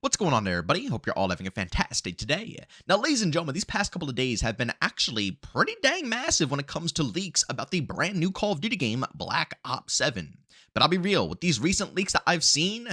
What's going on there, everybody? Hope you're all having a fantastic today. Now, ladies and gentlemen, these past couple of days have been actually pretty dang massive when it comes to leaks about the brand new Call of Duty game, Black Ops 7. But I'll be real, with these recent leaks that I've seen,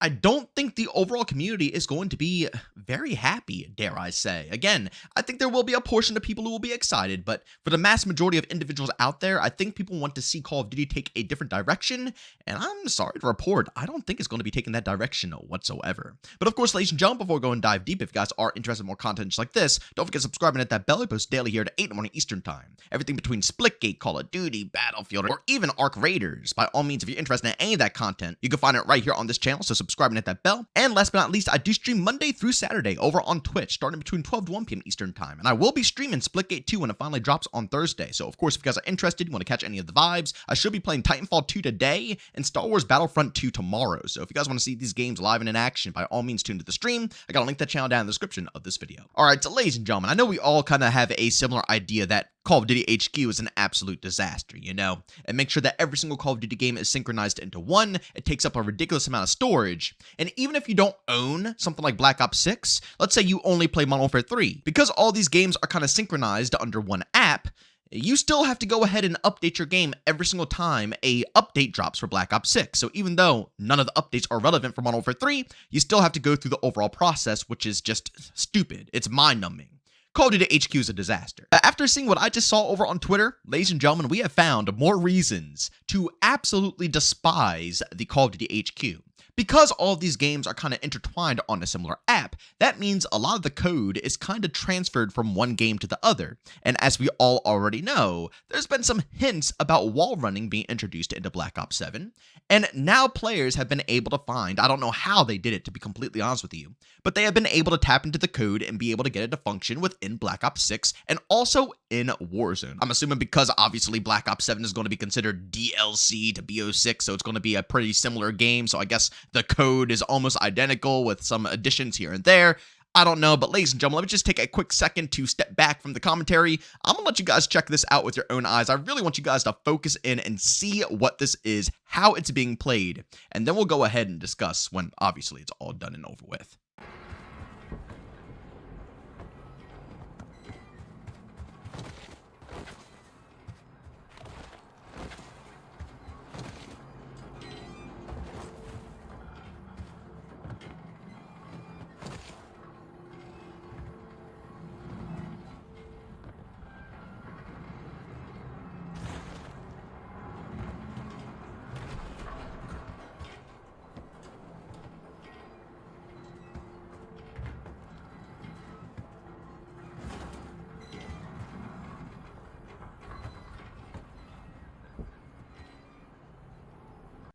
I don't think the overall community is going to be very happy, dare I say. Again, I think there will be a portion of people who will be excited, but for the mass majority of individuals out there, I think people want to see Call of Duty take a different direction, and I'm sorry to report, I don't think it's going to be taking that direction whatsoever. But of course, ladies and gentlemen, before we go and dive deep, if you guys are interested in more content just like this, don't forget subscribing at that bell. I post daily here at 8 in the morning Eastern Time. Everything between Splitgate, Call of Duty, Battlefield, or even Arc Raiders. By all means, if you're interested in any of that content, you can find it right here on this channel, so subscribing at that bell. And last but not least, I do stream Monday through Saturday over on Twitch, starting between 12 to 1 p.m. Eastern Time. And I will be streaming Splitgate 2 when it finally drops on Thursday. So, of course, if you guys are interested, you want to catch any of the vibes, I should be playing Titanfall 2 today and Star Wars Battlefront 2 tomorrow. So if you guys want to see these games live and in action, by all means, tune to the stream. I got a link to the channel down in the description of this video. All right, so ladies and gentlemen, I know we all kind of have a similar idea that Call of Duty HQ is an absolute disaster, you know? And make sure that every single Call of Duty game is synchronized into one, it takes up a ridiculous amount of storage, and even if you don't own something like Black Ops 6, let's say you only play Modern Warfare 3, because all these games are kind of synchronized under one app, you still have to go ahead and update your game every single time a update drops for Black Ops 6. So even though none of the updates are relevant for Modern Warfare 3, you still have to go through the overall process, which is just stupid. It's mind-numbing. Call of Duty HQ is a disaster. After seeing what I just saw over on Twitter, ladies and gentlemen, we have found more reasons to absolutely despise the Call of Duty HQ. Because all of these games are kind of intertwined on a similar app, that means a lot of the code is kind of transferred from one game to the other. And as we all already know, there's been some hints about wall running being introduced into Black Ops 7, and now players have been able to find, I don't know how they did it to be completely honest with you, but they have been able to tap into the code and be able to get it to function within Black Ops 6 and also in Warzone. I'm assuming because obviously Black Ops 7 is going to be considered DLC to BO6, so it's going to be a pretty similar game, so I guess the code is almost identical with some additions here and there. I don't know, but ladies and gentlemen, let me just take a quick second to step back from the commentary. I'm gonna let you guys check this out with your own eyes. I really want you guys to focus in and see what this is, how it's being played, and then we'll go ahead and discuss when obviously it's all done and over with.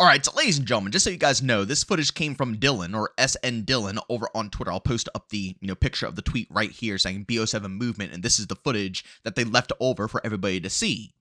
Alright, so ladies and gentlemen, just so you guys know, this footage came from Dylan, or SN Dylan, over on Twitter. I'll post up the picture of the tweet right here saying BO7 movement, and this is the footage that they left over for everybody to see.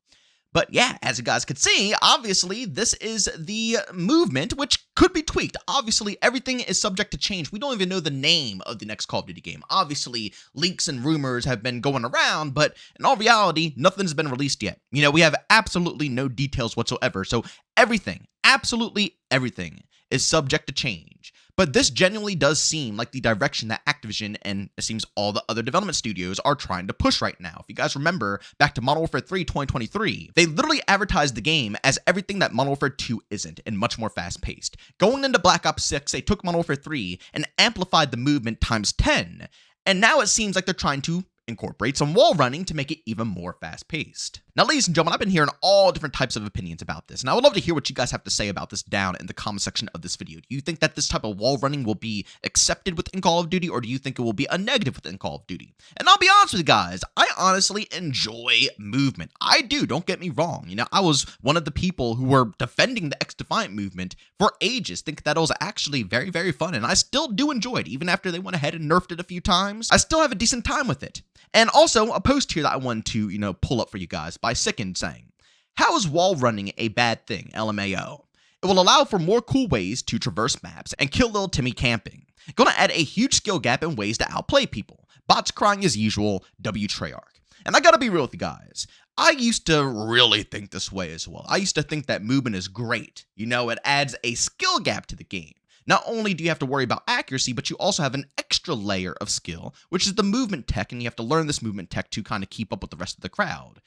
But yeah, as you guys could see, obviously, this is the movement, which could be tweaked. Obviously, everything is subject to change. We don't even know the name of the next Call of Duty game. Obviously, leaks and rumors have been going around, but in all reality, nothing's been released yet. You know, we have absolutely no details whatsoever, so everything, absolutely everything, is subject to change. But this genuinely does seem like the direction that Activision and it seems all the other development studios are trying to push right now. If you guys remember back to Modern Warfare 3 2023, they literally advertised the game as everything that Modern Warfare 2 isn't and much more fast-paced. Going into Black Ops 6, they took Modern Warfare 3 and amplified the movement times 10. And now it seems like they're trying to incorporate some wall running to make it even more fast-paced. Now, ladies and gentlemen, I've been hearing all different types of opinions about this, and I would love to hear what you guys have to say about this down in the comment section of this video. Do you think that this type of wall running will be accepted within Call of Duty, or do you think it will be a negative within Call of Duty? And I'll be honest with you guys, I honestly enjoy movement. I do, don't get me wrong. You know, I was one of the people who were defending the X-Defiant movement for ages, think that it was actually very, very fun, and I still do enjoy it. Even after they went ahead and nerfed it a few times, I still have a decent time with it. And also, a post here that I wanted to, pull up for you guys by Sicken saying, how is wall running a bad thing, LMAO? It will allow for more cool ways to traverse maps and kill little Timmy camping. Gonna add a huge skill gap in ways to outplay people. Bots crying as usual, W Treyarch. And I gotta be real with you guys. I used to really think this way as well. I used to think that movement is great. It adds a skill gap to the game. not only do you have to worry about accuracy, but you also have an extra layer of skill, which is the movement tech, and you have to learn this movement tech to kind of keep up with the rest of the crowd.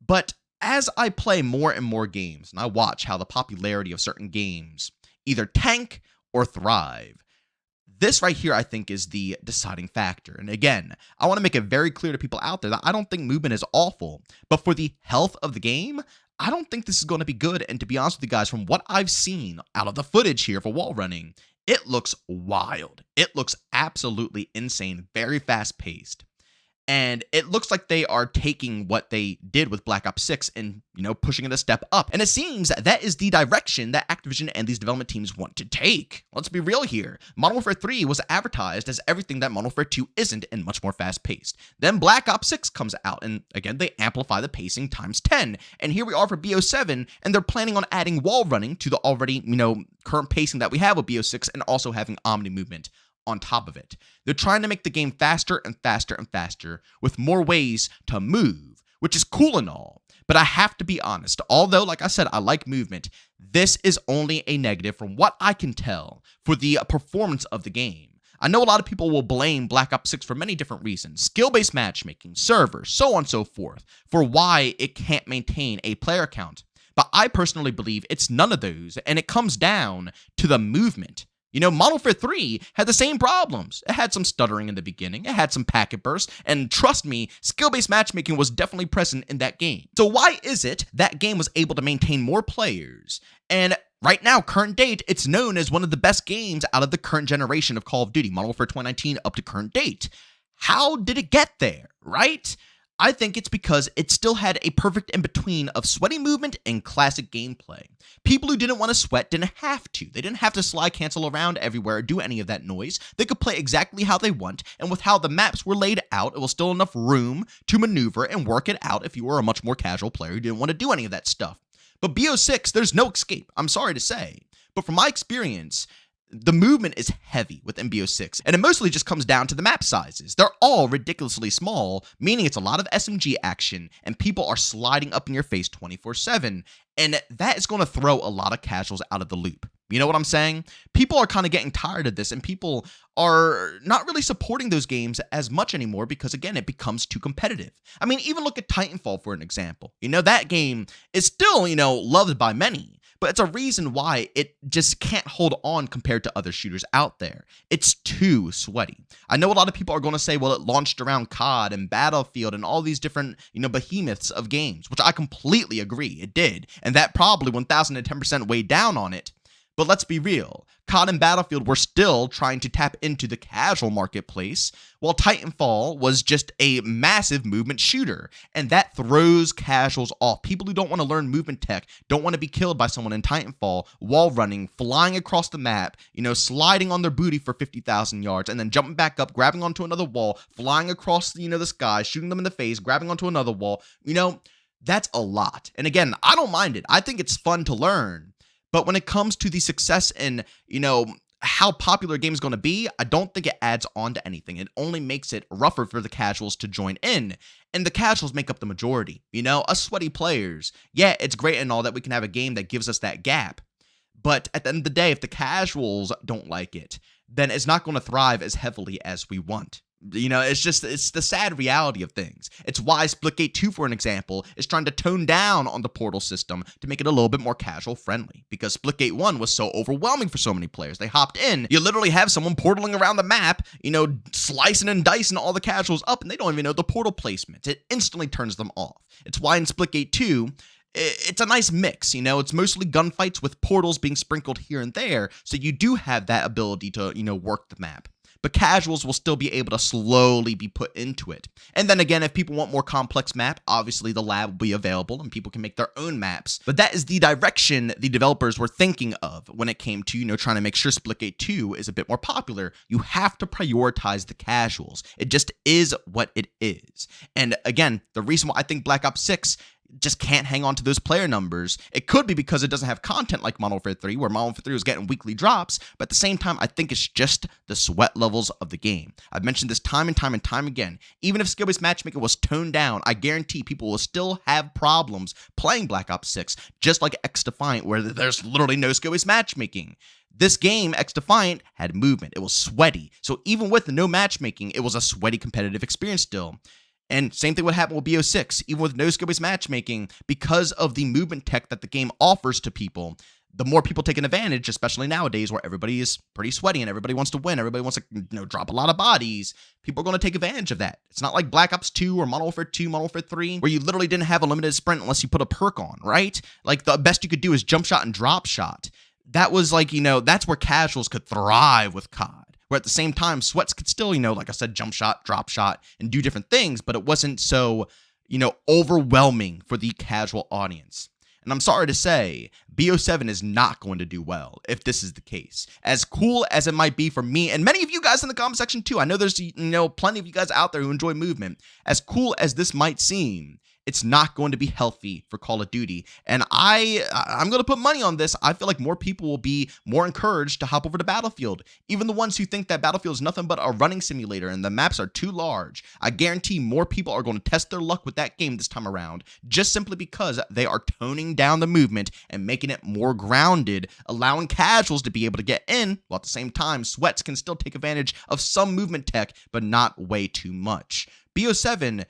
But as I play more and more games, and I watch how the popularity of certain games either tank or thrive, this right here, I think, is the deciding factor. And again, I want to make it very clear to people out there that I don't think movement is awful, but for the health of the game, I don't think this is going to be good. And to be honest with you guys, from what I've seen out of the footage here for wall running, it looks wild. It looks absolutely insane, very fast paced. And it looks like they are taking what they did with Black Ops 6 and, pushing it a step up. And it seems that is the direction that Activision and these development teams want to take. Let's be real here. Modern Warfare 3 was advertised as everything that Modern Warfare 2 isn't and much more fast-paced. Then Black Ops 6 comes out, and again, they amplify the pacing times 10. And here we are for BO7, and they're planning on adding wall running to the already, current pacing that we have with BO6 and also having Omni movement on top of it. They're trying to make the game faster and faster and faster with more ways to move, which is cool and all. But I have to be honest, although, like I said, I like movement, this is only a negative from what I can tell for the performance of the game. I know a lot of people will blame Black Ops 6 for many different reasons, skill-based matchmaking, servers, so on and so forth, for why it can't maintain a player count. But I personally believe it's none of those, and it comes down to the movement. Modern Warfare 3 had the same problems. It had some stuttering in the beginning, it had some packet bursts, and trust me, skill-based matchmaking was definitely present in that game. So why is it that game was able to maintain more players? And right now, current date, it's known as one of the best games out of the current generation of Call of Duty, Modern Warfare 2019 up to current date. How did it get there, right? I think it's because it still had a perfect in-between of sweaty movement and classic gameplay. People who didn't want to sweat didn't have to. They didn't have to slide cancel around everywhere or do any of that noise. They could play exactly how they want, and with how the maps were laid out, it was still enough room to maneuver and work it out if you were a much more casual player who didn't want to do any of that stuff. But BO6, there's no escape, I'm sorry to say. But from my experience, the movement is heavy with MBO6, and it mostly just comes down to the map sizes. They're all ridiculously small, meaning it's a lot of SMG action, and people are sliding up in your face 24/7, and that is going to throw a lot of casuals out of the loop. You know what I'm saying? People are kind of getting tired of this, and people are not really supporting those games as much anymore because, again, it becomes too competitive. I mean, even look at Titanfall for an example. That game is still, loved by many, but it's a reason why it just can't hold on compared to other shooters out there. It's too sweaty. I know a lot of people are going to say, well, it launched around COD and Battlefield and all these different, behemoths of games, which I completely agree. It did. And that probably 1010% weighed down on it. But let's be real, COD and Battlefield were still trying to tap into the casual marketplace, while Titanfall was just a massive movement shooter, and that throws casuals off. People who don't want to learn movement tech, don't want to be killed by someone in Titanfall, wall running, flying across the map, sliding on their booty for 50,000 yards, and then jumping back up, grabbing onto another wall, flying across, the sky, shooting them in the face, grabbing onto another wall, that's a lot. And again, I don't mind it. I think it's fun to learn. But when it comes to the success and, how popular a game is going to be, I don't think it adds on to anything. It only makes it rougher for the casuals to join in. And the casuals make up the majority. Us sweaty players. Yeah, it's great and all that we can have a game that gives us that gap. But at the end of the day, if the casuals don't like it, then it's not going to thrive as heavily as we want. It's the sad reality of things. It's why Splitgate 2, for an example, is trying to tone down on the portal system to make it a little bit more casual friendly, because Splitgate 1 was so overwhelming for so many players. They hopped in, you literally have someone portaling around the map, slicing and dicing all the casuals up, and they don't even know the portal placement. It instantly turns them off. It's why in Splitgate 2, it's a nice mix, it's mostly gunfights with portals being sprinkled here and there, so you do have that ability to, work the map. But casuals will still be able to slowly be put into it. And then again, if people want more complex map, obviously the lab will be available and people can make their own maps. But that is the direction the developers were thinking of when it came to, trying to make sure Splitgate 2 is a bit more popular. You have to prioritize the casuals. It just is what it is. And again, the reason why I think Black Ops 6, just can't hang on to those player numbers. It could be because it doesn't have content like Modern Warfare 3, where Modern Warfare 3 was getting weekly drops, but at the same time, I think it's just the sweat levels of the game. I've mentioned this time and time and time again. Even if skill-based matchmaking was toned down, I guarantee people will still have problems playing Black Ops 6, just like X-Defiant, where there's literally no skill-based matchmaking. This game, X-Defiant, had movement. It was sweaty. So even with no matchmaking, it was a sweaty competitive experience still. And same thing would happen with BO6, even with no skill-based matchmaking, because of the movement tech that the game offers to people. The more people take an advantage, especially nowadays where everybody is pretty sweaty and everybody wants to win, everybody wants to drop a lot of bodies, people are going to take advantage of that. It's not like Black Ops 2 or Modern Warfare 2, Modern Warfare 3, where you literally didn't have a limited sprint unless you put a perk on, right? Like, the best you could do is jump shot and drop shot. That was like, that's where casuals could thrive with COD. Where at the same time, sweats could still, like I said, jump shot, drop shot, and do different things, but it wasn't so, overwhelming for the casual audience. And I'm sorry to say, BO7 is not going to do well if this is the case. As cool as it might be for me, and many of you guys in the comment section too, I know there's, plenty of you guys out there who enjoy movement. As cool as this might seem, it's not going to be healthy for Call of Duty. And I'm going to put money on this. I feel like more people will be more encouraged to hop over to Battlefield. Even the ones who think that Battlefield is nothing but a running simulator and the maps are too large. I guarantee more people are going to test their luck with that game this time around, just simply because they are toning down the movement and making it more grounded, allowing casuals to be able to get in, while at the same time, sweats can still take advantage of some movement tech, but not way too much. BO7,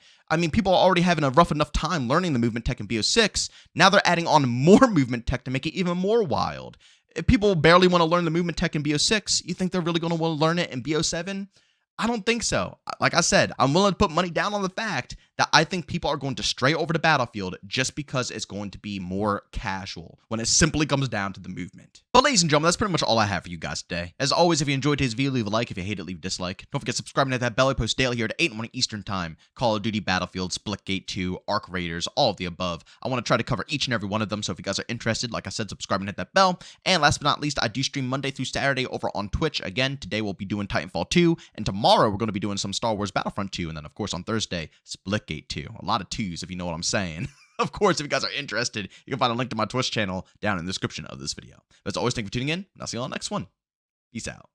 people are already having a rough enough time learning the movement tech in BO6. Now they're adding on more movement tech to make it even more wild. If people barely want to learn the movement tech in BO6, you think they're really going to want to learn it in BO7? I don't think so. Like I said, I'm willing to put money down on the fact that I think people are going to stray over to Battlefield just because it's going to be more casual when it simply comes down to the movement. But ladies and gentlemen, that's pretty much all I have for you guys today. As always, if you enjoyed today's video, leave a like. If you hate it, leave a dislike. Don't forget subscribing to that bell. I post daily here at 8 in the morning Eastern Time. Call of Duty, Battlefield, Splitgate 2, Arc Raiders, all of the above. I want to try to cover each and every one of them, so if you guys are interested, like I said, subscribe and hit that bell. And last but not least, I do stream Monday through Saturday over on Twitch. Again, today we'll be doing Titanfall 2, and tomorrow we're going to be doing some Star Wars Battlefront 2, and then of course on Thursday, Splitgate 2. A lot of twos, if you know what I'm saying. Of course, if you guys are interested, you can find a link to my Twitch channel down in the description of this video. But as always, thank you for tuning in, and I'll see you on the next one. Peace out.